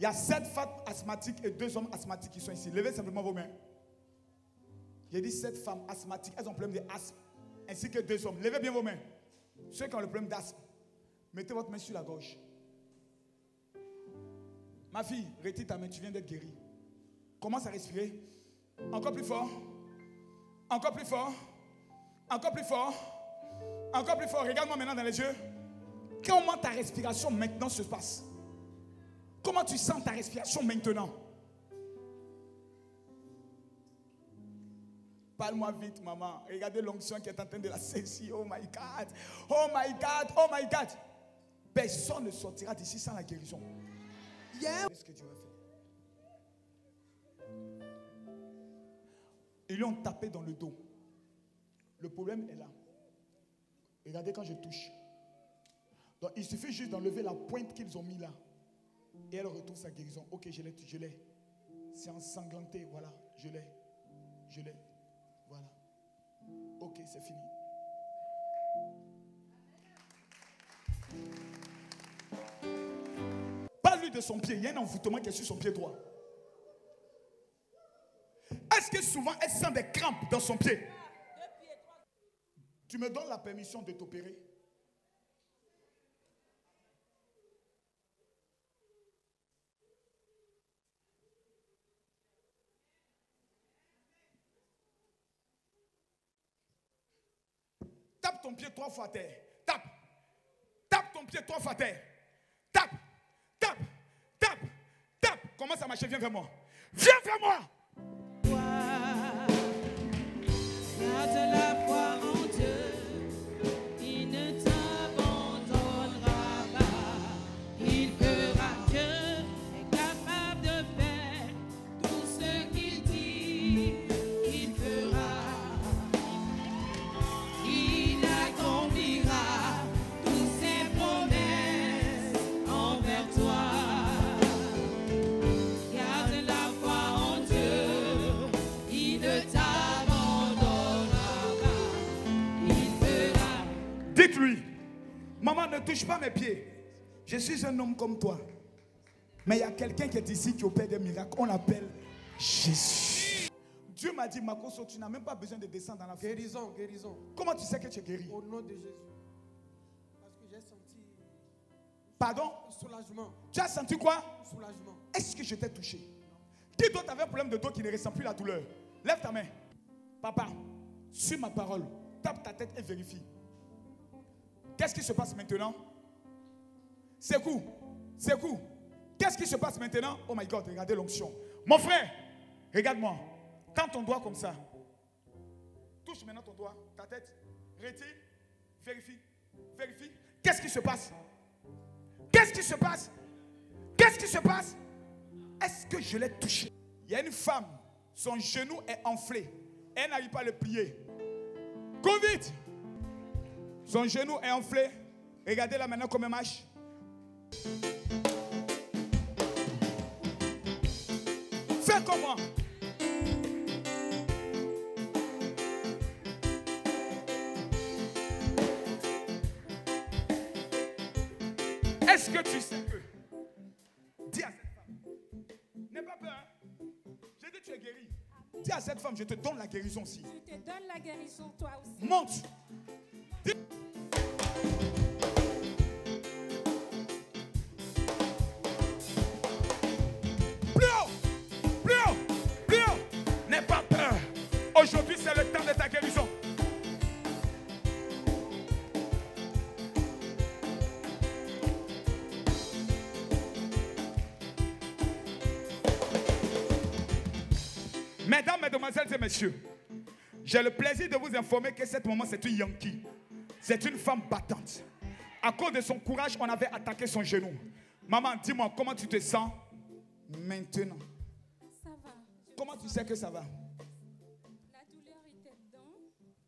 Il y a 7 femmes asthmatiques et 2 hommes asthmatiques qui sont ici. Levez simplement vos mains. J'ai dit 7 femmes asthmatiques, elles ont un problème d'asthme, ainsi que 2 hommes. Levez bien vos mains. Ceux qui ont le problème d'asthme, mettez votre main sur la gorge. Ma fille, retire ta main, tu viens d'être guérie. Commence à respirer. Encore plus fort. Encore plus fort. Encore plus fort. Encore plus fort. Regarde-moi maintenant dans les yeux. Comment ta respiration maintenant se passe? Comment tu sens ta respiration maintenant? Parle-moi vite, maman. Regardez l'onction qui est en train de la saisir. Oh my God. Oh my God. Oh my God. Personne ne sortira d'ici sans la guérison. Yeah. Qu'est-ce que Dieu va faire? Ils lui ont tapé dans le dos. Le problème est là. Regardez quand je touche. Donc il suffit juste d'enlever la pointe qu'ils ont mis là. Et elle retrouve sa guérison. Ok, je l'ai. C'est ensanglanté. Voilà, je l'ai. Voilà. Ok, c'est fini. Parle-lui de son pied. Il y a un envoûtement qui est sur son pied droit. Est-ce que souvent elle sent des crampes dans son pied? Tu me donnes la permission de t'opérer? Tape ton pied 3 fois à terre. Tape. Tape ton pied 3 fois à terre. Tape. Tape. Tape. Tape. Commence à marcher. Viens vers moi. Viens vers moi. Garde la foi en Dieu. Il ne t'abandonnera pas. Il fera. Dieu est capable de faire tout ce qu'il dit. Il fera. Il accomplira toutes ses promesses envers toi. Garde la foi en Dieu, il ne t'abandonnera pas, il fera. Dites-lui, maman, ne touche pas mes pieds. Je suis un homme comme toi. Mais il y a quelqu'un qui est ici qui opère des miracles. On l'appelle Jésus. Dieu m'a dit, Makoso, tu n'as même pas besoin de descendre dans la foi. Guérison. Comment tu sais que tu es guéri? Au nom de Jésus. Parce que j'ai senti Pardon? soulagement. Tu as senti quoi? Soulagement. Est-ce que je t'ai touché? Qui d'autre avait un problème de dos qui ne ressent plus la douleur? Lève ta main. Papa, suis ma parole. Tape ta tête et vérifie. Qu'est-ce qui se passe maintenant? C'est coup. Qu'est-ce qui se passe maintenant? Oh my God, regardez l'onction. Mon frère, regarde-moi. Tends ton doigt comme ça. Touche maintenant ton doigt, ta tête. Retire. Vérifie. Qu'est-ce qui se passe? Qu'est-ce qui se passe? Est-ce que je l'ai touché? Il y a une femme, son genou est enflé. Elle n'arrive pas à le plier. Cours vite. Son genou est enflé. Regardez-la maintenant comme elle marche. Fais comme moi. Est-ce que tu sais que... Dis à cette femme, n'aie pas peur. Hein? J'ai dit tu es guéri. Dis à cette femme, je te donne la guérison aussi. Je te donne la guérison toi aussi. Monte. Dis. Plus haut. N'aie pas peur. Aujourd'hui, c'est le temps de ta guérison. Mesdames, mesdemoiselles et messieurs, j'ai le plaisir de vous informer que cette maman, c'est une Yankee. C'est une femme battante. À cause de son courage, on avait attaqué son genou. Maman, dis-moi, comment tu te sens maintenant? Ça va. Comment tu sais que ça va? La douleur était dedans.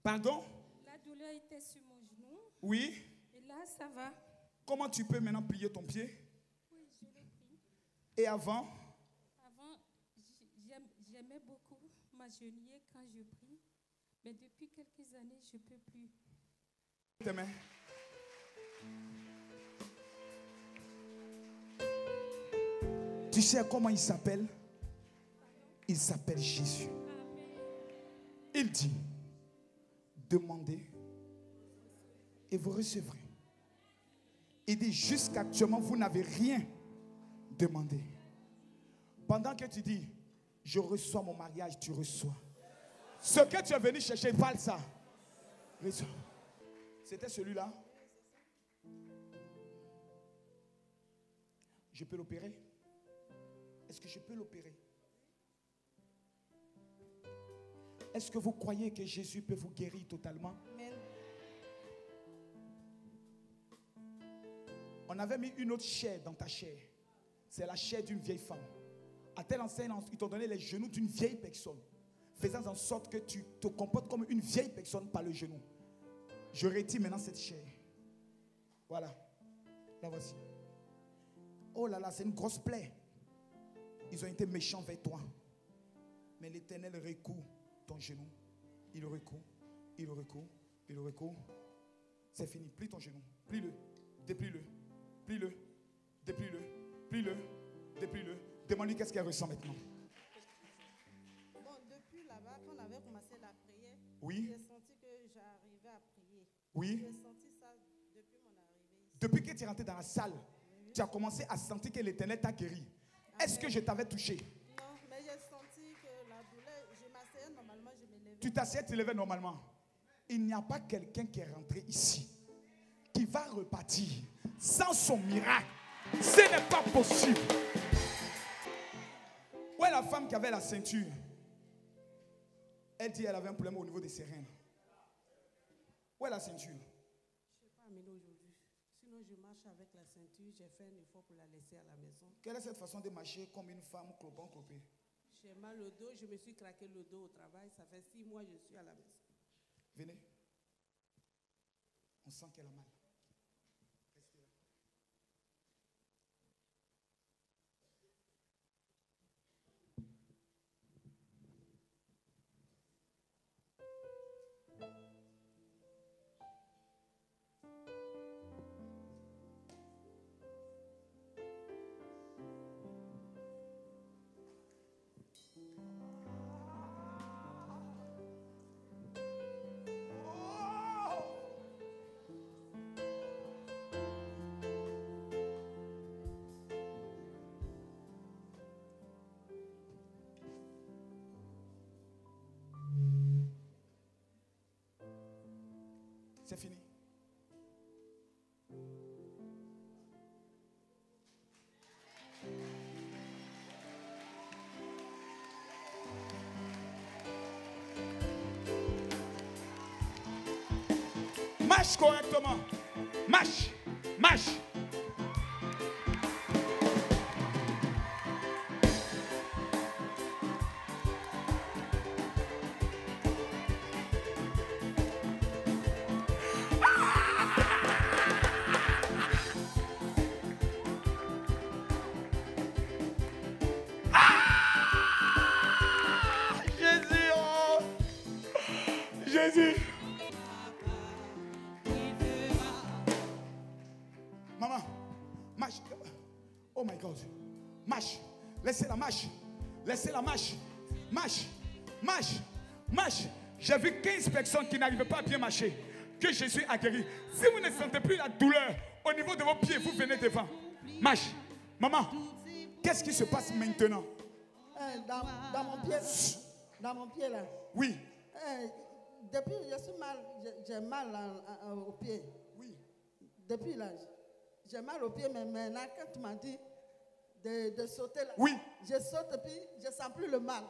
Pardon? La douleur était sur mon genou. Oui. Et là, ça va. Comment tu peux maintenant plier ton pied? Oui, je l'ai pris. Et avant? Avant, j'aimais beaucoup m'agenouiller quand je prie. Mais depuis quelques années, je ne peux plus. Tes mains. Tu sais comment il s'appelle? Il s'appelle Jésus. Il dit, demandez et vous recevrez. Il dit, jusqu'actuellement, vous n'avez rien demandé. Pendant que tu dis, je reçois mon mariage, tu reçois. Ce que tu es venu chercher, vale ça. Reçois. C'était celui-là. Je peux l'opérer? Est-ce que je peux l'opérer? Est-ce que vous croyez que Jésus peut vous guérir totalement? Amen. On avait mis une autre chair dans ta chair. C'est la chair d'une vieille femme. À telle enseigne, ils t'ont donné les genoux d'une vieille personne, faisant en sorte que tu te comportes comme une vieille personne par le genou. Je retire maintenant cette chair. Voilà. La voici. Oh là là, c'est une grosse plaie. Ils ont été méchants vers toi. Mais l'Éternel recourt ton genou. Il le recourt. Il le recourt. Il le recourt. C'est fini. Plie ton genou. Plie-le. Déplie-le. Plie-le. Déplie-le. Plie-le. Déplie-le. Demande-lui qu'est-ce qu'elle ressent maintenant. Bon, depuis là-bas, quand on avait commencé la prière, Oui. j'ai senti que j'arrivais à prier. Oui. J'ai senti ça depuis mon arrivée ici. Depuis que tu es rentré dans la salle, tu as commencé à sentir que l'Éternel t'a guéri. Est-ce que je t'avais touché? Non, mais j'ai senti que la douleur, je m'asseyais normalement, je me levais. Tu t'assieds, tu te levais normalement. Il n'y a pas quelqu'un qui est rentré ici qui va repartir sans son miracle. Ce n'est pas possible. Où est la femme qui avait la ceinture? Elle dit qu'elle avait un problème au niveau des reins. Où est la ceinture? Je ne sais pas amener aujourd'hui. Sinon, je marche avec la ceinture. J'ai fait un effort pour la laisser à la maison. Quelle est cette façon de marcher comme une femme clopant clopée? J'ai mal au dos. Je me suis craqué le dos au travail. Ça fait 6 mois que je suis à la maison. Venez. On sent qu'elle a mal. Restez là. C'est fini. Marche correctement. Marche. Marche. Jésus, oh. Jésus. Maman, marche. Oh my God. Marche. Laissez la marche. Laissez la marche. Marche. Marche. Marche. J'ai vu 15 personnes qui n'arrivaient pas à bien marcher. Que Jésus a guéri. Si vous ne sentez plus la douleur au niveau de vos pieds, vous venez devant. Marche. Maman, qu'est-ce qui se passe maintenant? Dans mon pied là. Oui. Depuis, j'ai mal au pied. Oui. Depuis là, j'ai mal au pied, mais maintenant, quand tu m'as dit de sauter là, Oui. je saute et puis je ne sens plus le mal.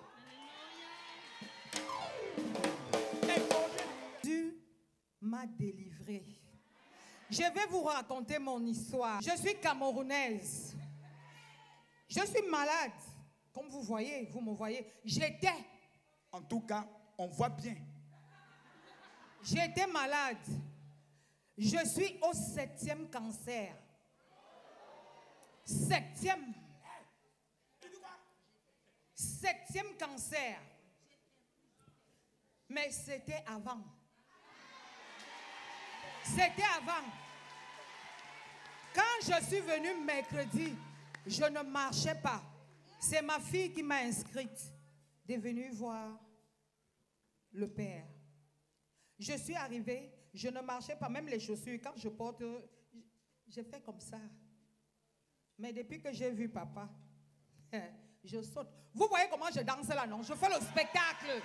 Dieu m'a délivré. Je vais vous raconter mon histoire. Je suis camerounaise. Je suis malade. Comme vous voyez, vous me voyez. J'étais. En tout cas, on voit bien. J'étais malade. Je suis au 7e cancer. 7e. 7e cancer. Mais c'était avant. C'était avant. Quand je suis venue mercredi, je ne marchais pas. C'est ma fille qui m'a inscrite de venir voir le père. Je suis arrivée, je ne marchais pas, même les chaussures. Quand je porte, je fais comme ça. Mais depuis que j'ai vu papa, je saute. Vous voyez comment je danse là, non? Je fais le spectacle.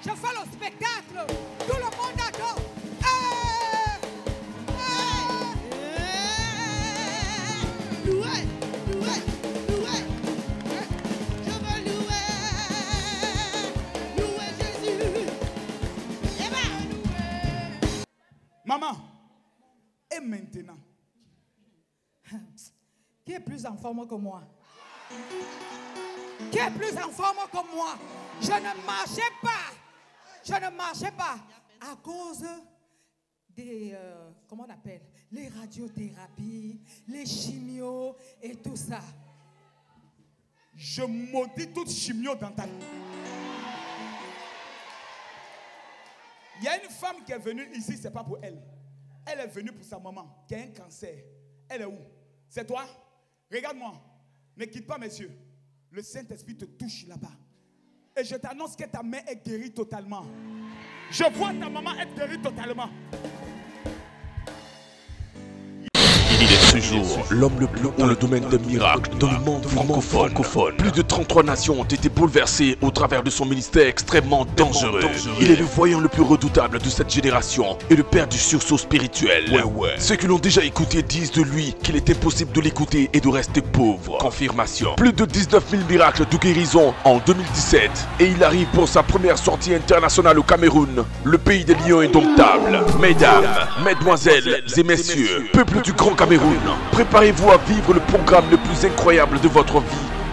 Je fais le spectacle. Tout le monde adore. Louer, louer, louer. Je veux louer, louer Jésus. Et louer. Maman, et maintenant? Qui est plus en forme que moi? Qui est plus en forme que moi? Je ne marchais pas. Je ne marchais pas à cause des, comment on appelle, les radiothérapies, les chimios et tout ça. Je maudis toute chimio dans ta vie. Il y a une femme qui est venue ici, ce n'est pas pour elle. Elle est venue pour sa maman qui a un cancer. Elle est où? C'est toi? Regarde-moi. Ne quitte pas, messieurs. Le Saint-Esprit te touche là-bas. Et je t'annonce que ta mère est guérie totalement. Je vois ta maman être guérie totalement. Il est ce jour l'homme le plus haut dans le domaine des miracles dans le monde francophone. Plus de 33 nations ont été bouleversées au travers de son ministère extrêmement dangereux. Il est le voyant le plus redoutable de cette génération et le père du sursaut spirituel. Ceux qui l'ont déjà écouté disent de lui qu'il est impossible de l'écouter et de rester pauvre. Confirmation. Plus de 19 000 miracles de guérison en 2017. Et il arrive pour sa première sortie internationale au Cameroun, le pays des lions indomptables. Mesdames, mesdemoiselles et messieurs, peuple du Grand Cameroun, préparez-vous à vivre le programme le plus incroyable de votre vie,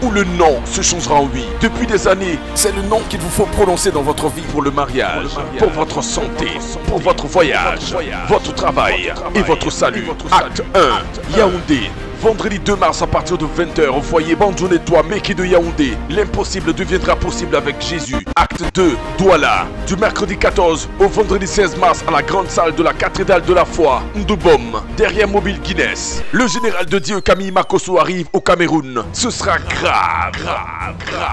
où le nom se changera en oui. Depuis des années, c'est le nom qu'il vous faut prononcer dans votre vie pour le mariage, pour votre santé, pour votre voyage, votre travail et votre salut. Acte 1, Yaoundé. Vendredi 2 mars à partir de 20h au foyer Bandjoune-toi Meki de Yaoundé. L'impossible deviendra possible avec Jésus. Acte 2, Douala. Du mercredi 14 au vendredi 16 mars à la grande salle de la cathédrale de la foi, Ndoubom, derrière Mobile Guinness. Le général de Dieu Camille Makosso arrive au Cameroun. Ce sera grave.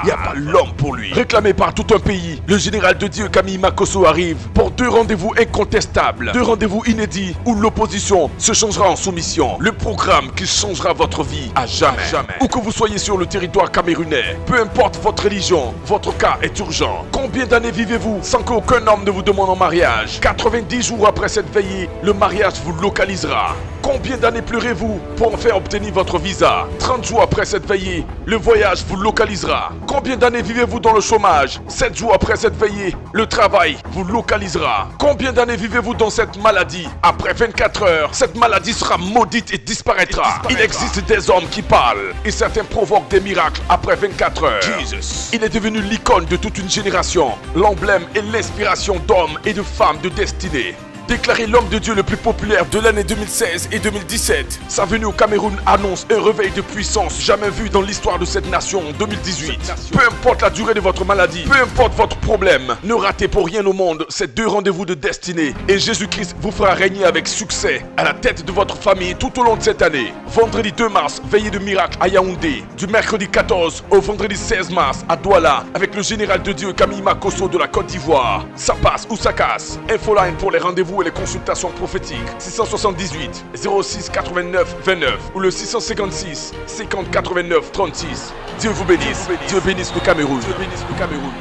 Il n'y a pas l'homme pour lui. Réclamé par tout un pays, le général de Dieu Camille Makosso arrive pour 2 rendez-vous incontestables. 2 rendez-vous inédits où l'opposition se changera en soumission. Le programme qui changera votre vie à jamais. Où que vous soyez sur le territoire camerounais, peu importe votre religion, votre cas est urgent. Combien d'années vivez-vous sans qu'aucun homme ne vous demande en mariage? 90 jours après cette veillée, le mariage vous localisera. Combien d'années pleurez-vous pour en faire obtenir votre visa? 30 jours après cette veillée, le voyage vous localisera. Combien d'années vivez-vous dans le chômage? 7 jours après cette veillée, le travail vous localisera. Combien d'années vivez-vous dans cette maladie? Après 24 heures, cette maladie sera maudite et disparaîtra. Il existe des hommes qui parlent et certains provoquent des miracles après 24 heures. Jesus. Il est devenu l'icône de toute une génération, l'emblème et l'inspiration d'hommes et de femmes de destinée. Déclaré l'homme de Dieu le plus populaire de l'année 2016 et 2017. Sa venue au Cameroun annonce un réveil de puissance jamais vu dans l'histoire de cette nation en 2018. Peu importe la durée de votre maladie, peu importe votre problème, ne ratez pour rien au monde ces 2 rendez-vous de destinée. Et Jésus-Christ vous fera régner avec succès à la tête de votre famille tout au long de cette année. Vendredi 2 mars, veillée de miracle à Yaoundé. Du mercredi 14 au vendredi 16 mars à Douala avec le général de Dieu Camille Makosso de la Côte d'Ivoire. Ça passe ou ça casse. Infoline pour les rendez-vous et les consultations prophétiques 678 06 89 29 ou le 656 50 89 36. Dieu vous bénisse. Dieu bénisse le Cameroun. Dieu bénisse le Cameroun.